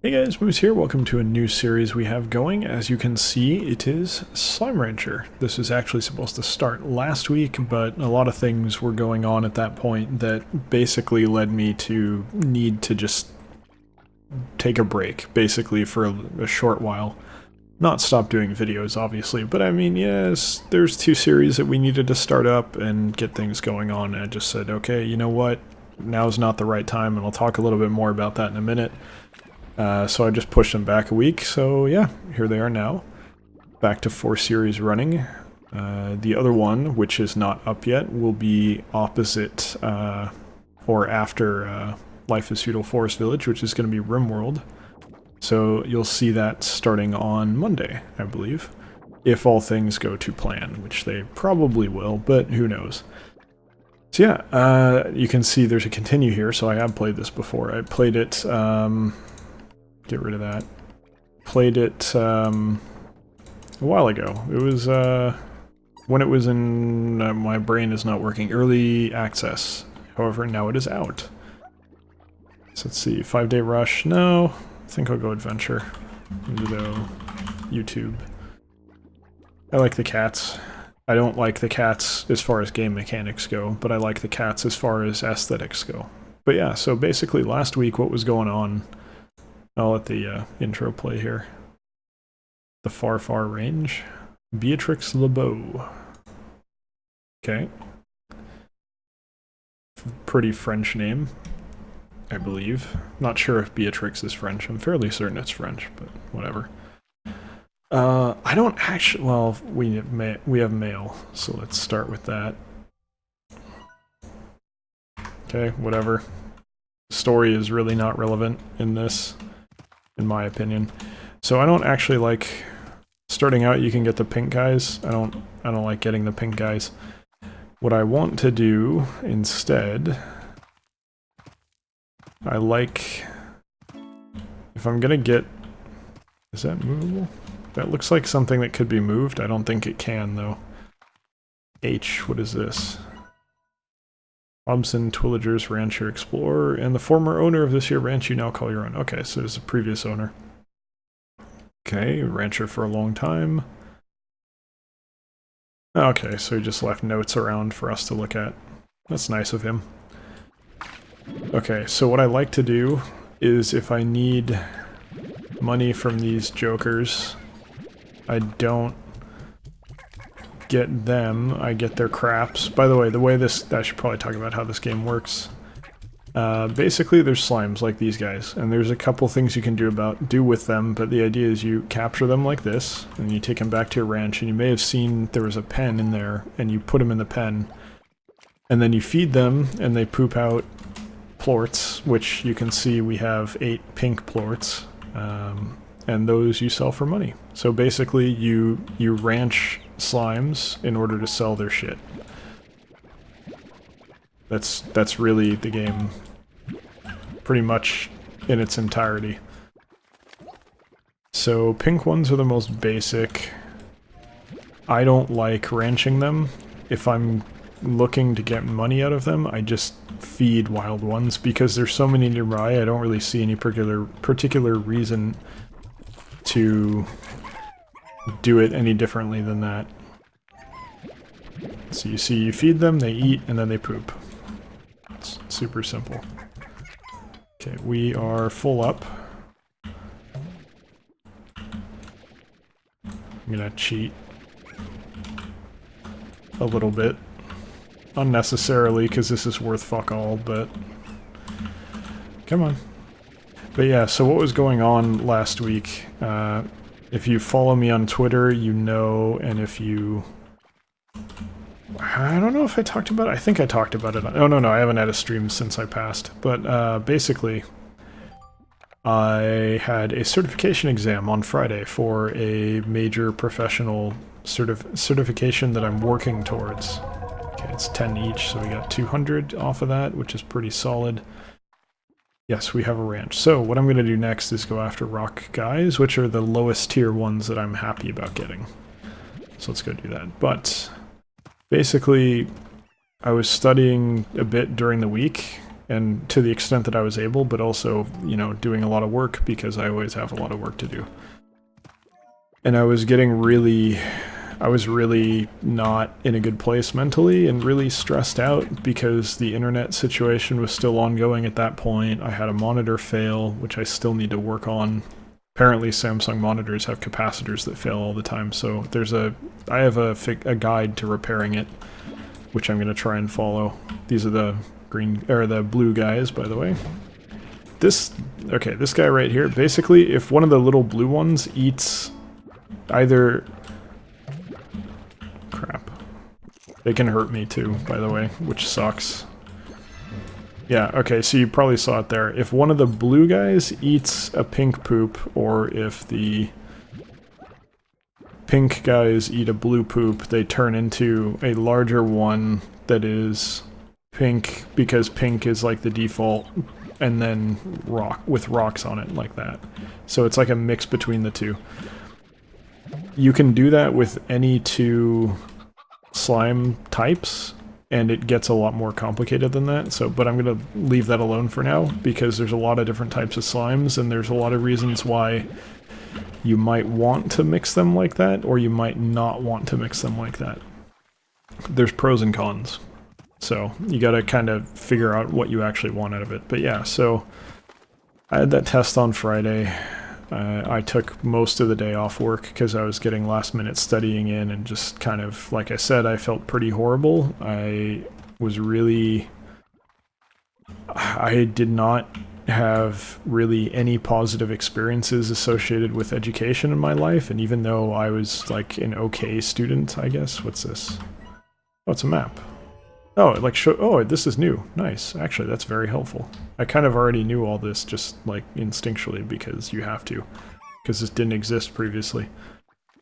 Hey guys, Moose here. Welcome to a new series we have going. As you can see, it is Slime Rancher. This is actually supposed to start last week, but a lot of things were going on at that point that basically led me to need to just take a break, basically for a short while. Not stop doing videos, obviously, but I mean, yes, there's two series that we needed to start up and get things going on, and I just said, okay, you know what? Now's not the right time, and I'll talk a little bit more about that in a minute. So I just pushed them back a week, so yeah, here they are now. Back to 4 series running. The other one, which is not up yet, will be opposite, or after Life is Feudal Forest Village, which is going to be RimWorld. So you'll see that starting on Monday, I believe. If all things go to plan, which they probably will, but who knows. So yeah, you can see there's a continue here, so I have played this before. I played it, get rid of that. Played it a while ago. It was when it was in my brain is not working. Early access. However, now it is out. So let's see. 5-day rush. No, I think I'll go adventure. Though YouTube. I like the cats. I don't like the cats as far as game mechanics go, but I like the cats as far as aesthetics go. But yeah, so basically last week what was going on. I'll let the intro play here. The Far Far Range. Beatrix LeBeau. Okay. Pretty French name, I believe. Not sure if Beatrix is French. I'm fairly certain it's French, but whatever. I don't actually... Well, we have mail, so let's start with that. Okay, whatever. The story is really not relevant in this, in my opinion. So I don't actually like starting out. You can get the pink guys. I don't like getting the pink guys. What I want to do instead, I like, if I'm gonna get, is that movable? That looks like something that could be moved. I don't think it can though. H, what is this? Hobson, Twillagers, Rancher, Explorer, and the former owner of this here ranch you now call your own. Okay, so there's a previous owner. Okay, Rancher for a long time. Okay, so he just left notes around for us to look at. That's nice of him. Okay, so what I like to do is if I need money from these jokers, I don't get them, I get their craps. By the way this, I should probably talk about how this game works. Basically there's slimes like these guys, and there's a couple things you can do with them, but the idea is you capture them like this, and you take them back to your ranch, and you may have seen there was a pen in there, and you put them in the pen, and then you feed them, and they poop out plorts, which you can see we have 8 pink plorts, and those you sell for money. So basically you ranch slimes in order to sell their shit. That's really the game pretty much in its entirety. So pink ones are the most basic. I don't like ranching them. If I'm looking to get money out of them, I just feed wild ones because there's so many nearby. I don't really see any particular reason to do it any differently than that. So you see, you feed them, they eat, and then they poop. It's super simple. Okay, we are full up. I'm gonna cheat a little bit. Unnecessarily, because this is worth fuck all, but... Come on. But yeah, so what was going on last week, if you follow me on Twitter, you know, and if you... I don't know if I talked about it. I think I talked about it. Oh, no, I haven't had a stream since I passed. But basically, I had a certification exam on Friday for a major professional certification that I'm working towards. Okay, it's 10 each, so we got 200 off of that, which is pretty solid. Yes, we have a ranch. So what I'm going to do next is go after rock guys, which are the lowest tier ones that I'm happy about getting. So let's go do that. But basically, I was studying a bit during the week, and to the extent that I was able, but also, you know, doing a lot of work because I always have a lot of work to do. And I was really not in a good place mentally and really stressed out because the internet situation was still ongoing at that point. I had a monitor fail, which I still need to work on. Apparently Samsung monitors have capacitors that fail all the time, so I have a guide to repairing it, which I'm going to try and follow. These are the the blue guys, by the way. This guy right here, basically, if one of the little blue ones eats either... Crap. They can hurt me too, by the way, which sucks. Yeah, okay, so you probably saw it there. If one of the blue guys eats a pink poop, or if the pink guys eat a blue poop, they turn into a larger one that is pink, because pink is like the default, and then with rocks on it, like that. So it's like a mix between the two. You can do that with any two slime types, and it gets a lot more complicated than that. So, but I'm going to leave that alone for now, because there's a lot of different types of slimes, and there's a lot of reasons why you might want to mix them like that, or you might not want to mix them like that. There's pros and cons. So you got to kind of figure out what you actually want out of it. But yeah, so I had that test on Friday. I took most of the day off work because I was getting last minute studying in, and just kind of, like I said, I felt pretty horrible. I did not have really any positive experiences associated with education in my life, and even though I was like an okay student, I guess. What's this? Oh, it's a map. Oh, it like oh, this is new. Nice. Actually, that's very helpful. I kind of already knew all this just like instinctually, because you have to, because this didn't exist previously.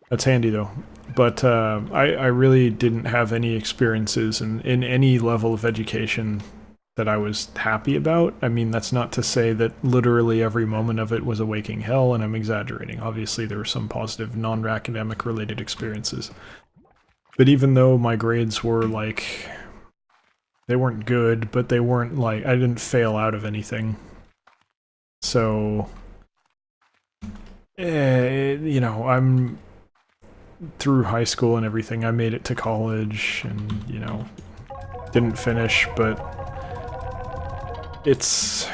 That's handy though. But I really didn't have any experiences in any level of education that I was happy about. I mean, that's not to say that literally every moment of it was a waking hell, and I'm exaggerating. Obviously, there were some positive non-academic related experiences. But even though my grades were like... they weren't good, but they weren't like... I didn't fail out of anything. So... you know, I'm... through high school and everything, I made it to college, and, you know, didn't finish, but... it's...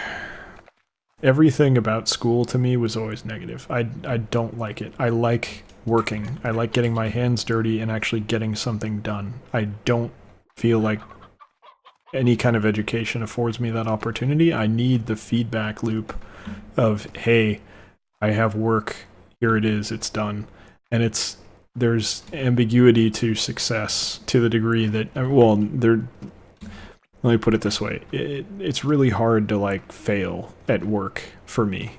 everything about school to me was always negative. I don't like it. I like working. I like getting my hands dirty and actually getting something done. I don't feel like any kind of education affords me that opportunity. I need the feedback loop of, hey, I have work, here it is, it's done. And there's ambiguity to success to the degree that, well, let me put it this way. It's really hard to like fail at work for me.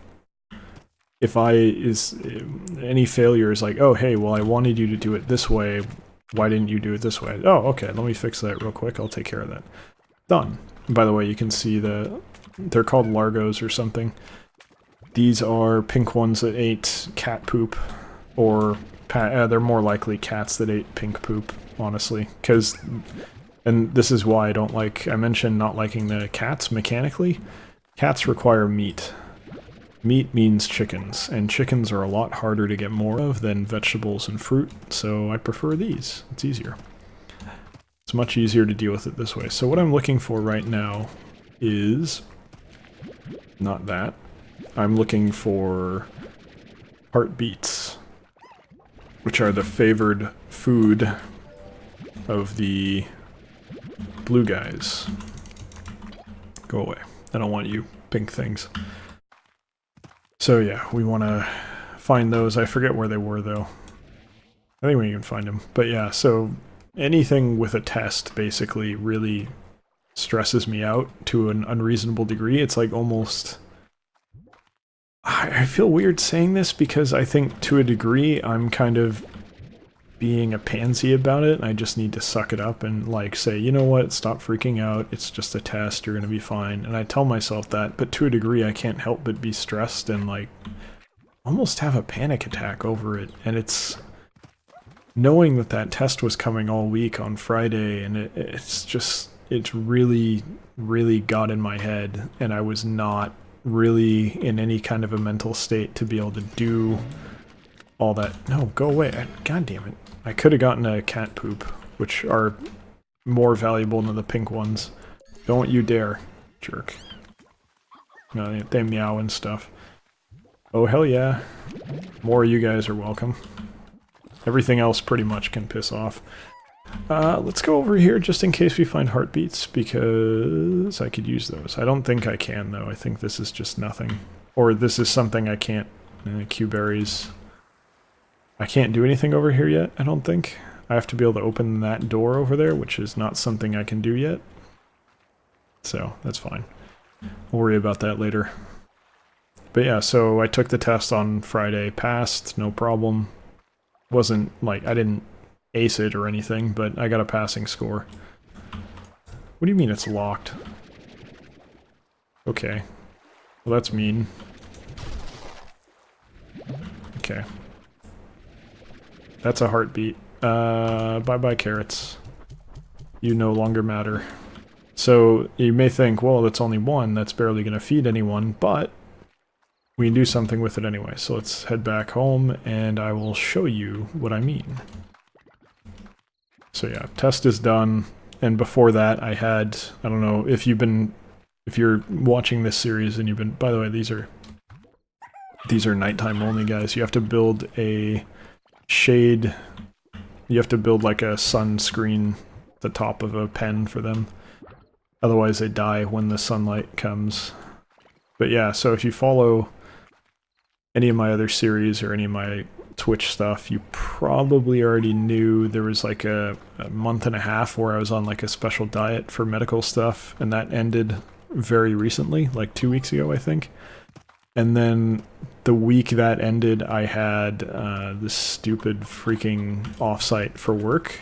If any failure is like, oh, hey, well, I wanted you to do it this way, why didn't you do it this way? Oh, okay, let me fix that real quick, I'll take care of that. Done. By the way, you can see they're called Largos or something. These are pink ones that ate cat poop, or they're more likely cats that ate pink poop, honestly, because, and this is why I mentioned not liking the cats mechanically. Cats require meat. Meat means chickens, and chickens are a lot harder to get more of than vegetables and fruit, so I prefer these. It's easier. It's much easier to deal with it this way. So what I'm looking for right now is not that. I'm looking for heartbeats, which are the favored food of the blue guys. Go away. I don't want you pink things. So yeah, we want to find those. I forget where they were though. I think we can find them. But yeah, so anything with a test basically really stresses me out to an unreasonable degree. It's like almost... I feel weird saying this because I think to a degree I'm kind of being a pansy about it. I just need to suck it up and like say, you know what, stop freaking out. It's just a test. You're going to be fine. And I tell myself that, but to a degree I can't help but be stressed and like almost have a panic attack over it. And it's knowing that test was coming all week on Friday, and it's really really got in my head, and I was not really in any kind of a mental state to be able to do all that. No, go away. God damn it. I could have gotten a cat poop, which are more valuable than the pink ones. Don't you dare, jerk. No, they meow and stuff. Oh, hell yeah. More of you guys are welcome. Everything else pretty much can piss off. Let's go over here just in case we find heartbeats, because I could use those. I don't think I can, though. I think this is just nothing. Or this is something I can't... Q-berries. I can't do anything over here yet, I don't think. I have to be able to open that door over there, which is not something I can do yet. So, that's fine. We'll worry about that later. But yeah, so I took the test on Friday, passed, no problem. Wasn't, like, I didn't ace it or anything, but I got a passing score. What do you mean it's locked? Okay. Well, that's mean. Okay. That's a heartbeat. Bye-bye carrots. You no longer matter. So, you may think, well, that's only one, that's barely going to feed anyone, but we can do something with it anyway. So let's head back home, and I will show you what I mean. So yeah, test is done, and before that I had, I don't know, if you're watching this series and you've been, by the way, these are nighttime only, guys. You have to build a shade, you have to build like a sun screen at the top of a pen for them. Otherwise they die when the sunlight comes. But yeah, so if you follow any of my other series or any of my Twitch stuff, you probably already knew there was like a month and a half where I was on like a special diet for medical stuff, and that ended very recently, like 2 weeks ago, I think. And then the week that ended, I had this stupid freaking offsite for work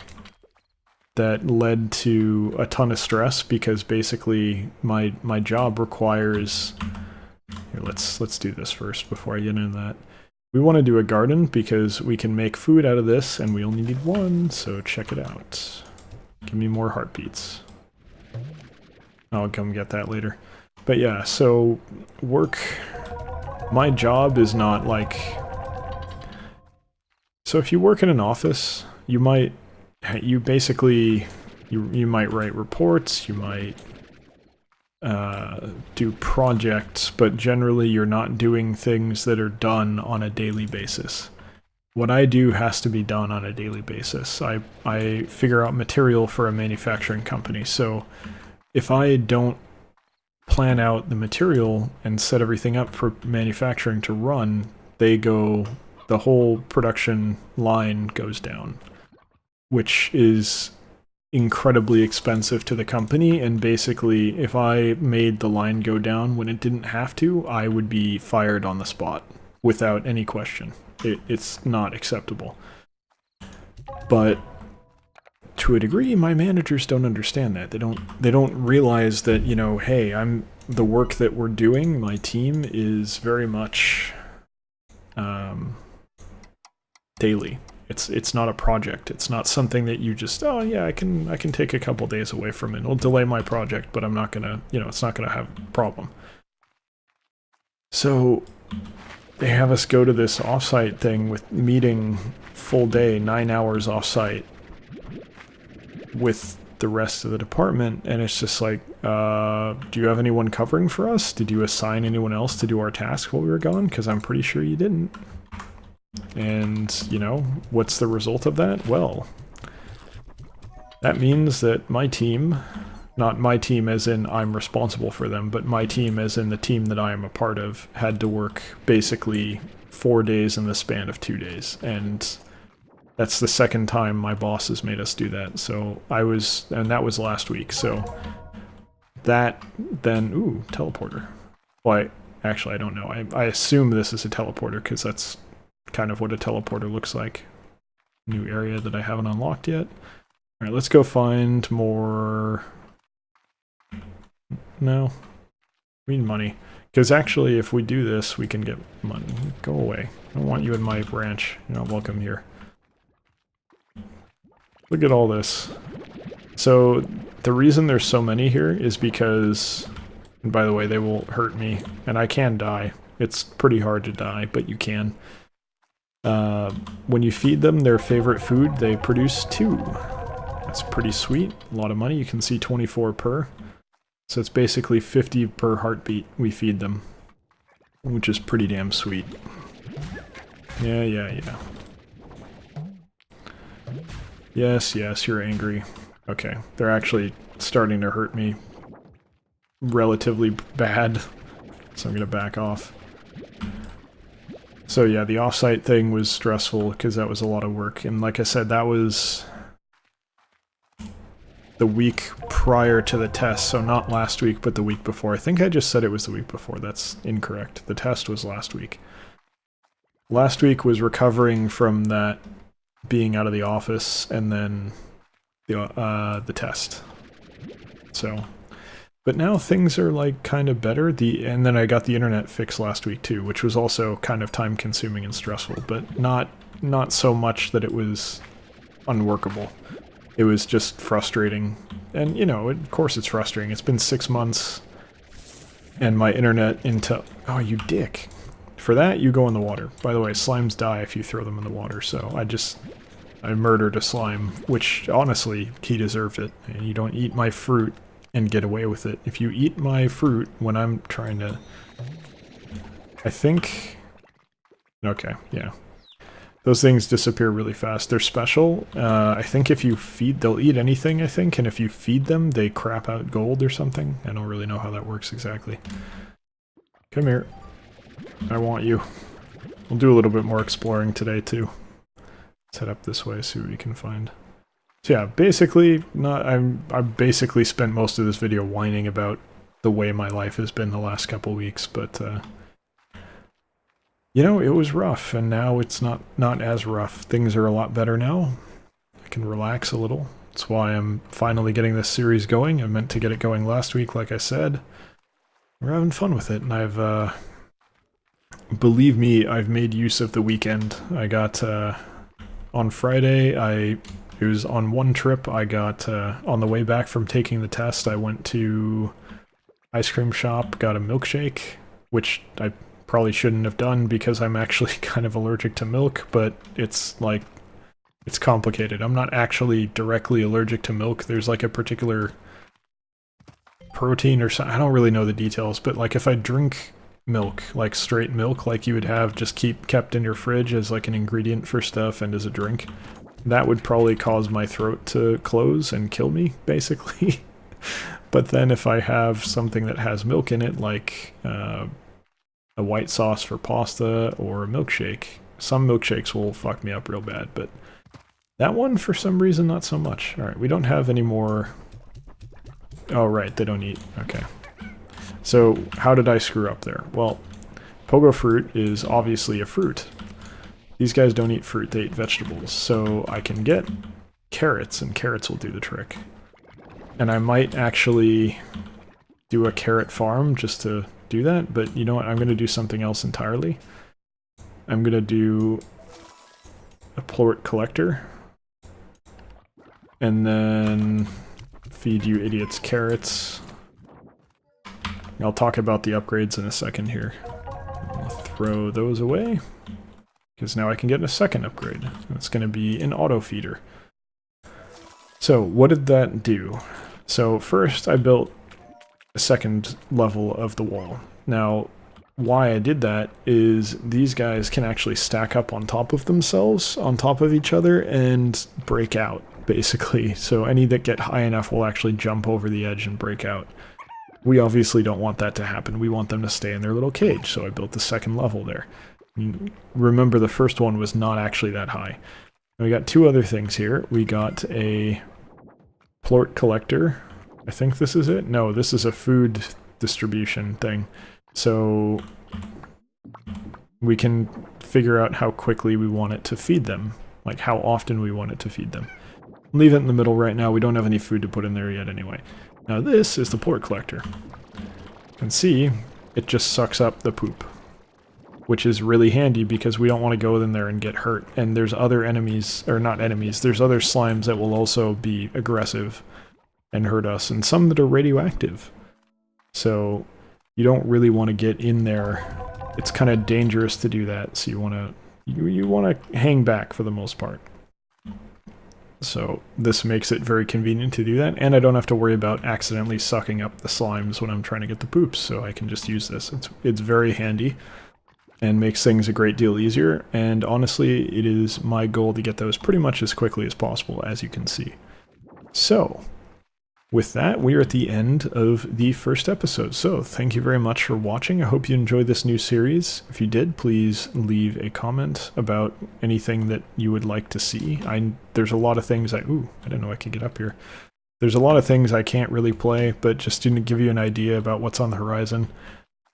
that led to a ton of stress, because basically my job requires... Here, let's do this first before I get into that. We want to do a garden because we can make food out of this, and we only need one, so check it out. Give me more heartbeats. I'll come get that later. But yeah, so work... My job is not like... So if you work in an office, you might... You basically... You might write reports, you might... do projects, but generally you're not doing things that are done on a daily basis. What I do has to be done on a daily basis. I figure out material for a manufacturing company, so if I don't plan out the material and set everything up for manufacturing to run, the whole production line goes down, which is incredibly expensive to the company, and basically if I made the line go down when it didn't have to, I would be fired on the spot without any question. It's not acceptable. But to a degree, my managers don't understand that. They don't realize that, you know, hey, the work that we're doing, my team, is very much daily. It's not a project. It's not something that you just, oh yeah, I can take a couple days away from it. It'll delay my project, but I'm not gonna, you know, it's not gonna have a problem. So they have us go to this offsite thing with meeting full day, 9 hours offsite with the rest of the department, and it's just like, do you have anyone covering for us? Did you assign anyone else to do our task while we were gone? Because I'm pretty sure you didn't. And, you know, what's the result of that? Well, that means that my team, not my team as in I'm responsible for them, but my team as in the team that I am a part of, had to work basically 4 days in the span of 2 days. And that's the second time my boss has made us do that. So and that was last week. So that then, ooh, teleporter. Well, actually, I don't know. I assume this is a teleporter because that's kind of what a teleporter looks like. New area that I haven't unlocked yet. Alright, let's go find more... No. We need money. Because actually, if we do this, we can get money. Go away. I don't want you in my branch. You're not welcome here. Look at all this. So the reason there's so many here is because, and by the way, they will hurt me, and I can die. It's pretty hard to die, but you can. When you feed them their favorite food, they produce 2. That's pretty sweet. A lot of money. You can see 24 per. So it's basically 50 per heartbeat we feed them, which is pretty damn sweet. Yeah. Yes, you're angry. Okay, they're actually starting to hurt me relatively bad, so I'm gonna back off. So yeah, the offsite thing was stressful because that was a lot of work, and like I said, that was the week prior to the test, so not last week, but the week before. I think I just said it was the week before. That's incorrect. The test was last week. Last week was recovering from that being out of the office, and then the test. So, but now things are like kind of better. And then I got the internet fixed last week too, which was also kind of time consuming and stressful, but not so much that it was unworkable. It was just frustrating. And you know, of course it's frustrating. It's been 6 months and my internet oh, you dick. For that, you go in the water. By the way, slimes die if you throw them in the water, so I murdered a slime, which, honestly, he deserved it. And you don't eat my fruit and get away with it. If you eat my fruit when I'm trying to... I think... Okay, yeah. Those things disappear really fast. They're special. I think if you feed... They'll eat anything, I think, and if you feed them, they crap out gold or something. I don't really know how that works exactly. Come here. I want you. We'll do a little bit more exploring today, too. Let's head up this way, see what we can find. So yeah, basically, I basically spent most of this video whining about the way my life has been the last couple weeks, but you know, it was rough, and now it's not as rough. Things are a lot better now. I can relax a little. That's why I'm finally getting this series going. I meant to get it going last week, like I said. We're having fun with it, and I've believe me, I've made use of the weekend. I got on Friday, it was on one trip, I got, on the way back from taking the test, I went to ice cream shop, got a milkshake, which I probably shouldn't have done because I'm actually kind of allergic to milk, but it's like, it's complicated. I'm not actually directly allergic to milk. There's like a particular protein or something, I don't really know the details, but like if I drink milk, like straight milk, like you would have just kept in your fridge as like an ingredient for stuff and as a drink, that would probably cause my throat to close and kill me, basically. But then if I have something that has milk in it, like a white sauce for pasta or a milkshake, some milkshakes will fuck me up real bad, but that one, for some reason, not so much. Alright, we don't have any more... Oh, right, they don't eat. Okay. So, how did I screw up there? Well, pogo fruit is obviously a fruit. These guys don't eat fruit, they eat vegetables. So I can get carrots, and carrots will do the trick. And I might actually do a carrot farm just to do that, but you know what? I'm going to do something else entirely. I'm going to do a plort collector. And then feed you idiots carrots. I'll talk about the upgrades in a second here. I'll throw those away, because now I can get a second upgrade. It's going to be an auto feeder. So what did that do? So first I built a second level of the wall. Now why I did that is these guys can actually stack up on top of themselves, on top of each other, and break out, basically. So any that get high enough will actually jump over the edge and break out. We obviously don't want that to happen. We want them to stay in their little cage, so I built the second level there. Remember, the first one was not actually that high. And we got two other things here. We got a plort collector. I think this is it? No, this is a food distribution thing. So we can figure out how quickly we want it to feed them, like how often we want it to feed them. Leave it in the middle right now. We don't have any food to put in there yet anyway. Now this is the plort collector. You can see it just sucks up the poop, which is really handy because we don't want to go in there and get hurt. And there's other enemies, or not enemies, there's other slimes that will also be aggressive and hurt us, and some that are radioactive. So you don't really want to get in there. It's kind of dangerous to do that, so you want to hang back for the most part. So this makes it very convenient to do that, and I don't have to worry about accidentally sucking up the slimes when I'm trying to get the poops, so I can just use this. It's very handy and makes things a great deal easier, and honestly, it is my goal to get those pretty much as quickly as possible, as you can see. So, with that, we are at the end of the first episode. So, thank you very much for watching. I hope you enjoyed this new series. If you did, please leave a comment about anything that you would like to see. There's a lot of things ooh, I didn't know I could get up here. There's a lot of things I can't really play, but just to give you an idea about what's on the horizon.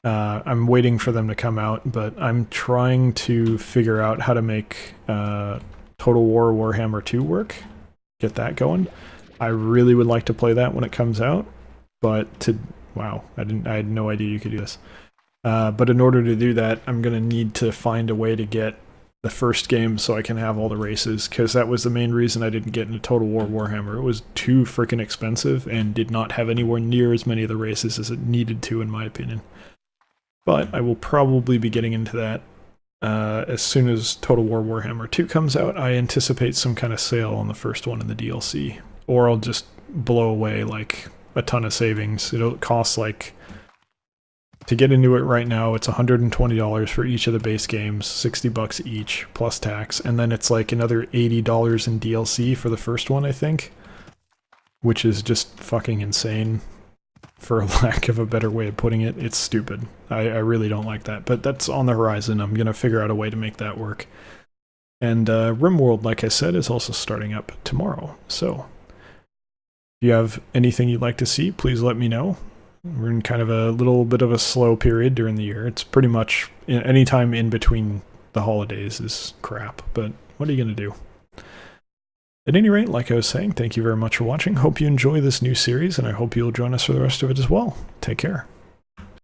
I'm waiting for them to come out, but I'm trying to figure out how to make Total War Warhammer 2 work. Get that going. I really would like to play that when it comes out, but wow, I had no idea you could do this. But in order to do that, I'm going to need to find a way to get the first game so I can have all the races, because that was the main reason I didn't get into Total War Warhammer. It was too freaking expensive and did not have anywhere near as many of the races as it needed to, in my opinion. But I will probably be getting into that as soon as Total War Warhammer 2 comes out. I anticipate some kind of sale on the first one in the DLC. Or I'll just blow away like a ton of savings. It'll cost like, to get into it right now, it's $120 for each of the base games, $60 each, plus tax, and then it's like another $80 in DLC for the first one, I think. Which is just fucking insane, for a lack of a better way of putting it. It's stupid. I really don't like that, but that's on the horizon. I'm gonna figure out a way to make that work. And RimWorld, like I said, is also starting up tomorrow, so if you have anything you'd like to see, please let me know. We're in kind of a little bit of a slow period during the year. It's pretty much any time in between the holidays is crap, but what are you going to do? At any rate, like I was saying, thank you very much for watching. Hope you enjoy this new series, and I hope you'll join us for the rest of it as well. Take care.